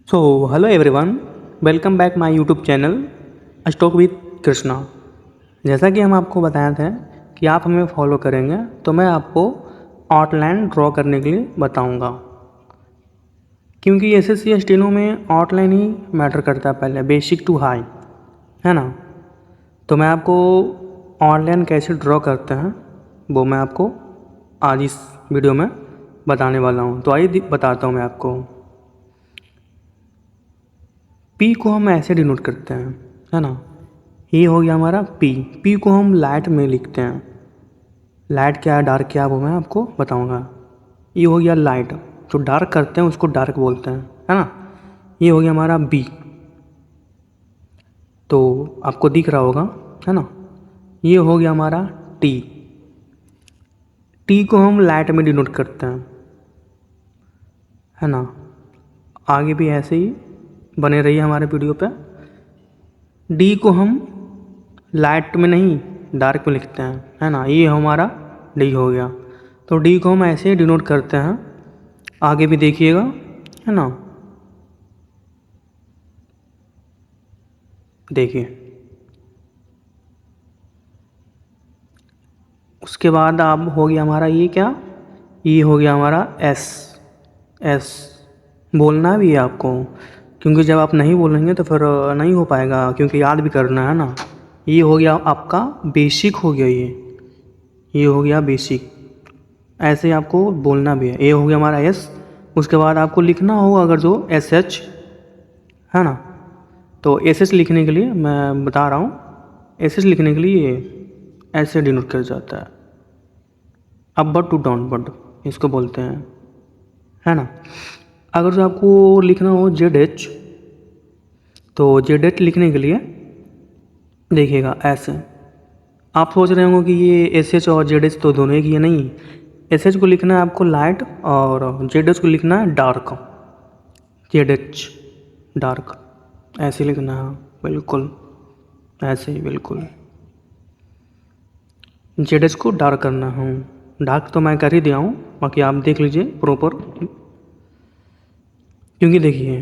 So hello everyone, welcome back my YouTube channel stock with Krishna. जैसा कि हम आपको बताए थे कि आप हमें फॉलो करेंगे तो मैं आपको आउटलाइन ड्रॉ करने के लिए बताऊंगा, क्योंकि एसएससी स्टेनो में आउटलाइन ही मैटर करता है, पहले बेसिक टू हाई, है ना। तो मैं आपको आउटलाइन कैसे ड्रॉ करते हैं वो मैं आपको आज इस वीडियो में बताने वाला हूँ। तो आइए बताता हूँ मैं आपको। पी को हम ऐसे डिनोट करते हैं, है ना। ये हो गया हमारा पी। पी को हम लाइट में लिखते हैं। लाइट क्या है, डार्क क्या है, वो मैं आपको बताऊंगा। ये हो गया लाइट, जो डार्क करते हैं उसको डार्क बोलते हैं, है ना। ये हो गया हमारा बी, तो आपको दिख रहा होगा, है ना। ये हो गया हमारा टी। टी को हम लाइट में डिनोट करते हैं, है ना। आगे भी ऐसे ही बने रहिए हमारे वीडियो पे। डी को हम लाइट में नहीं डार्क में लिखते हैं, है ना। ये हमारा डी हो गया। तो डी को हम ऐसे डिनोट करते हैं, आगे भी देखिएगा, है ना। देखिए, उसके बाद अब हो गया हमारा ये क्या, ये हो गया हमारा एस। एस बोलना भी है आपको, क्योंकि जब आप नहीं बोलेंगे तो फिर नहीं हो पाएगा, क्योंकि याद भी करना है ना। ये हो गया आपका बेसिक हो गया, ये हो गया बेसिक। ऐसे आपको बोलना भी है। ये हो गया हमारा एस। उसके बाद आपको लिखना होगा अगर जो एस एच, है ना। तो एस एच लिखने के लिए मैं बता रहा हूँ, एस एच लिखने के लिए ऐसे डिनोट कर जाता है, अपवर्ड टू डाउनवर्ड इसको बोलते हैं, है ना। अगर जो आपको लिखना हो जेड एच, तो जेड एच लिखने के लिए देखिएगा ऐसे। आप सोच रहे होंगे कि ये एस एच और जेड एच तो दोनों एक ही है, नहीं। एस एच को लिखना है आपको लाइट और जेड एच को लिखना है डार्क। जेड एच डार्क ऐसे लिखना है, बिल्कुल ऐसे ही, बिल्कुल। जेड एच को डार्क करना है। डार्क तो मैं कर ही दिया हूँ, बाकी आप देख लीजिए प्रॉपर, क्योंकि देखिए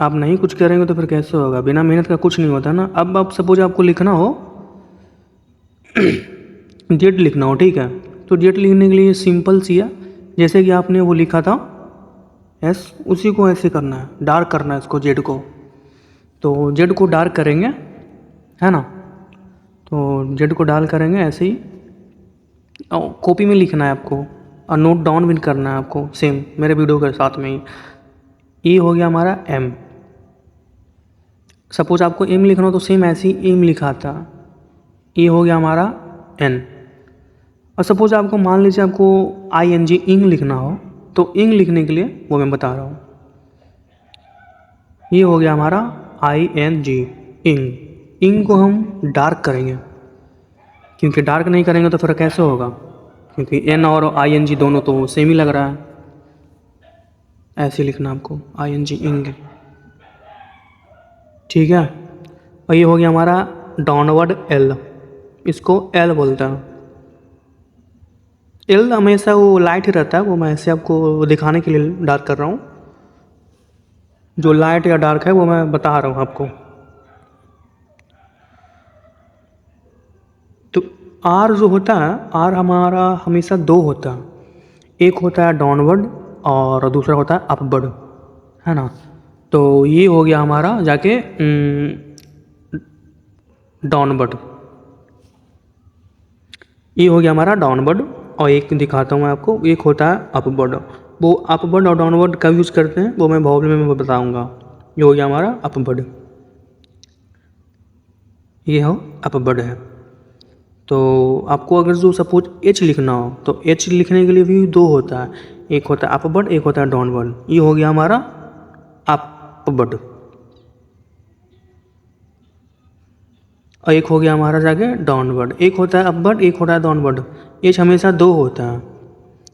आप नहीं कुछ करेंगे तो फिर कैसे होगा। बिना मेहनत का कुछ नहीं होता ना। अब आप सपोज आपको लिखना हो जेड लिखना हो, ठीक है। तो जेड लिखने के लिए सिंपल सी है, जैसे कि आपने वो लिखा था एस, उसी को ऐसे करना है, डार्क करना है इसको, जेड को। तो जेड को डार्क करेंगे, है ना। तो जेड को डार्क करेंगे ऐसे ही, और कॉपी में लिखना है आपको, और नोट डाउन भी करना है आपको, सेम मेरे वीडियो के साथ में ही। ये हो गया हमारा एम। सपोज आपको एम लिखना हो तो सेम ऐसे ही एम लिखा था। ये हो गया हमारा एन। और सपोज आपको मान लीजिए आपको आई एन जी इंग लिखना हो, तो इंग लिखने के लिए वो मैं बता रहा हूँ। ये हो गया हमारा आई एन जी इंग। इंग को हम डार्क करेंगे, क्योंकि डार्क नहीं करेंगे तो फिर कैसे होगा, क्योंकि एन और आई एन जी दोनों तो सेम ही लग रहा है। ऐसे लिखना आपको आई एन जी इंग, ठीक है। और ये हो गया हमारा डाउनवर्ड एल, इसको एल बोलते हैं। एल हमेशा वो लाइट ही रहता है, वो मैं ऐसे आपको दिखाने के लिए डार्क कर रहा हूँ। जो लाइट या डार्क है वो मैं बता रहा हूँ आपको। तो आर जो होता है, आर हमारा हमेशा दो होता है, एक होता है डाउनवर्ड और दूसरा होता है अपवर्ड, है ना। तो ये हो गया हमारा जाके डाउनवर्ड। ये हो गया हमारा डाउनवर्ड। और एक दिखाता हूँ मैं आपको, एक होता है अपवर्ड। वो अपवर्ड और डाउनवर्ड कब यूज़ करते हैं वो मैं प्रॉब्लम में बताऊँगा। ये हो गया हमारा अपवर्ड, ये हो अपवर्ड है। तो आपको अगर जो सपोज एच लिखना हो, तो एच लिखने के लिए भी दो होता है, एक होता है अपवर्ड, एक होता है डाउनवर्ड। ये हो गया हमारा अपवर्ड, और एक हो गया हमारा जाके डाउनवर्ड। एक होता है अपवर्ड, एक होता है डाउनवर्ड। एच हमेशा दो होता है।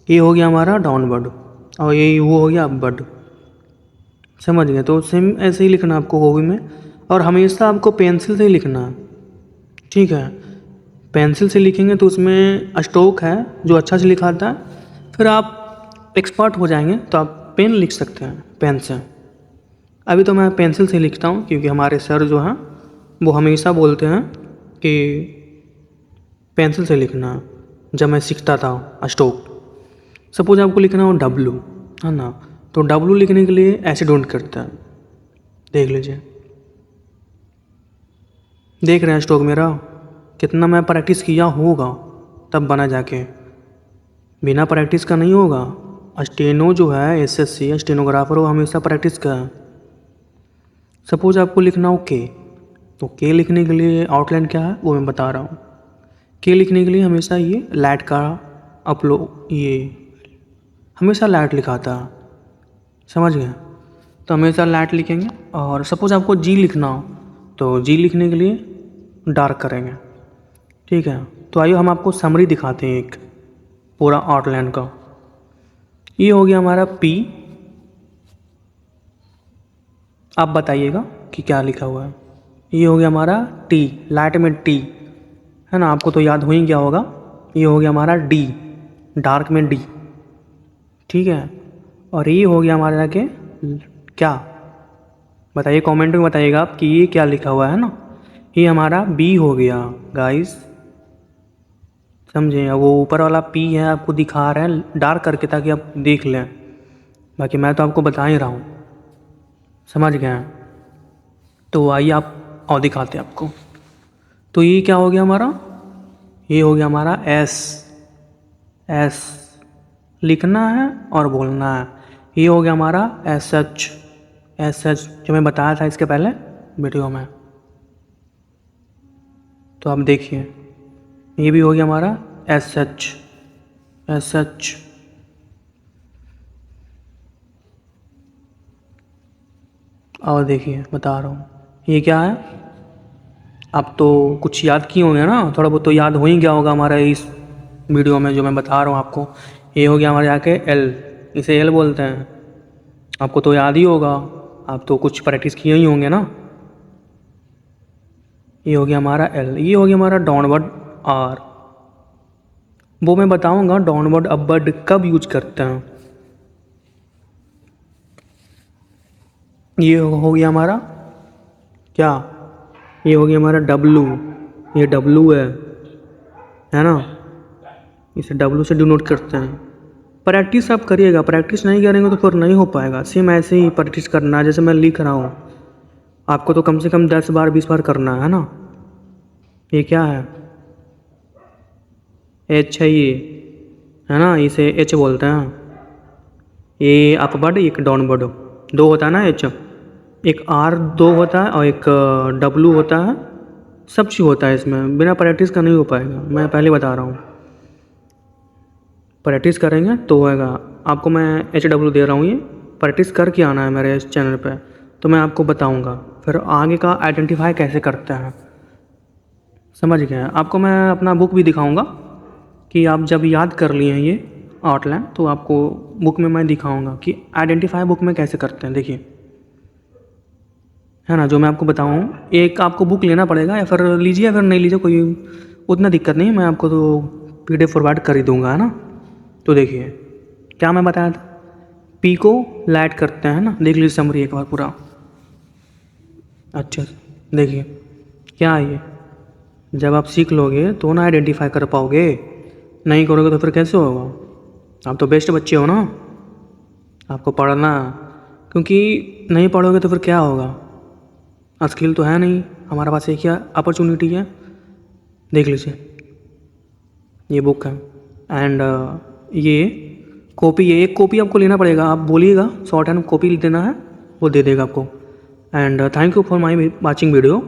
ये हो गया हमारा डाउनवर्ड, और ये वो हो गया अपवर्ड, समझ गए। तो सेम ऐसे ही लिखना आपको कॉपी में, और हमेशा आपको पेंसिल से ही लिखना है, ठीक है। पेंसिल से लिखेंगे तो उसमें स्ट्रोक है जो अच्छा से लिखाता है, फिर आप एक्सपर्ट हो जाएंगे तो आप पेन लिख सकते हैं, पेन से। अभी तो मैं पेंसिल से लिखता हूँ क्योंकि हमारे सर जो हैं वो हमेशा बोलते हैं कि पेंसिल से लिखना। जब मैं सीखता था स्ट्रोक, सपोज आपको लिखना हो W, है ना, तो W लिखने के लिए ऐसे डोंट करते हैं। देख लीजिए, देख रहे हैं स्ट्रोक मेरा कितना मैं प्रैक्टिस किया होगा तब बना जाके, बिना प्रैक्टिस का नहीं होगा। स्टेनो जो है SSC स्टेनोग्राफर, वो हमेशा प्रैक्टिस का है। सपोज आपको लिखना हो के, तो के लिखने के लिए आउटलाइन क्या है वो मैं बता रहा हूँ। के लिखने के लिए हमेशा ये लैट का ये हमेशा लैट लिखाता है, समझ गए। तो हमेशा लैट लिखेंगे। और सपोज आपको जी लिखना हो तो जी लिखने के लिए डार्क करेंगे, ठीक है। तो आइए हम आपको समरी दिखाते हैं एक पूरा आउटलाइन का। ये हो गया हमारा P, आप बताइएगा कि क्या लिखा हुआ है। ये हो गया हमारा T, लाइट में T, है ना, आपको तो याद हो ही गया होगा। ये हो गया हमारा D, डार्क में D, ठीक है। और ये हो गया हमारा जाके क्या, बताइए कमेंट में बताइएगा आप कि ये क्या लिखा हुआ है ना। ये हमारा B हो गया गाइस, समझे। वो ऊपर वाला P है आपको दिखा रहे हैं डार्क करके ताकि आप देख लें, बाकी मैं तो आपको बता ही रहा हूँ, समझ गए हैं। तो आइए आप और दिखाते हैं आपको। तो ये क्या हो गया हमारा, ये हो गया हमारा S लिखना है और बोलना है। ये हो गया हमारा SH जो मैं बताया था इसके पहले वीडियो में, तो आप देखिए। ये भी हो गया हमारा SH। और देखिए बता रहा हूँ ये क्या है। आप तो कुछ याद किए होंगे ना, थोड़ा बहुत तो याद हो ही गया होगा हमारा इस वीडियो में जो मैं बता रहा हूँ आपको। ये हो गया हमारे जाके L, इसे L बोलते हैं, आपको तो याद ही होगा, आप तो कुछ प्रैक्टिस किए ही होंगे ना। ये हो गया हमारा L। ये हो गया हमारा डाउनवर्ड R, वो मैं बताऊंगा डाउनवर्ड अपवर्ड कब यूज करते हैं। ये हो गया हमारा क्या, ये हो गया हमारा W, ये W है ना, इसे W से डिनोट करते हैं। प्रैक्टिस आप करिएगा, प्रैक्टिस नहीं करेंगे तो फिर नहीं हो पाएगा। सेम ऐसे ही प्रैक्टिस करना है जैसे मैं लिख रहा हूँ, आपको तो कम से कम 10 बार 20 बार करना है ना। ये क्या है, H है ये, है ना, इसे H बोलते हैं। ये अपवर्ड एक डाउनवर्ड, दो होता है ना H, एक R दो होता है और एक W होता है, सब चीज़ होता है इसमें। बिना प्रैक्टिस का नहीं हो पाएगा, मैं पहले बता रहा हूँ। प्रैक्टिस करेंगे तो होएगा। आपको मैं HW दे रहा हूँ, ये प्रैक्टिस करके आना है मेरे इस चैनल पे, तो मैं आपको बताऊँगा फिर आगे का आइडेंटिफाई कैसे करते हैं, समझ गए। आपको मैं अपना बुक भी दिखाऊँगा कि आप जब याद कर लिए हैं ये आउटलाइन तो आपको बुक में मैं दिखाऊँगा कि आइडेंटिफाई बुक में कैसे करते हैं। देखिए, है ना, जो मैं आपको बताऊँ, एक आपको बुक लेना पड़ेगा या फिर लीजिए या फिर नहीं लीजिए, कोई उतना दिक्कत नहीं, मैं आपको तो PDF फॉरवर्ड कर ही दूँगा, है ना। तो देखिए क्या मैं बताया था, P को लाइट करते हैं ना, देख लीजिए समरी एक बार पूरा। अच्छा देखिए क्या है ये, जब आप सीख लोगे तो ना आइडेंटिफाई कर पाओगे, नहीं करोगे तो फिर कैसे होगा। आप तो बेस्ट बच्चे हो ना, आपको पढ़ना, क्योंकि नहीं पढ़ोगे तो फिर क्या होगा। स्किल तो है नहीं, हमारे पास एक क्या अपॉर्चुनिटी है, देख लीजिए ये बुक है। एंड ये कॉपी है, एक कॉपी आपको लेना पड़ेगा, आप बोलिएगा शॉर्ट हैंड कॉपी देना है, वो दे देगा आपको। And thank you for my watching video.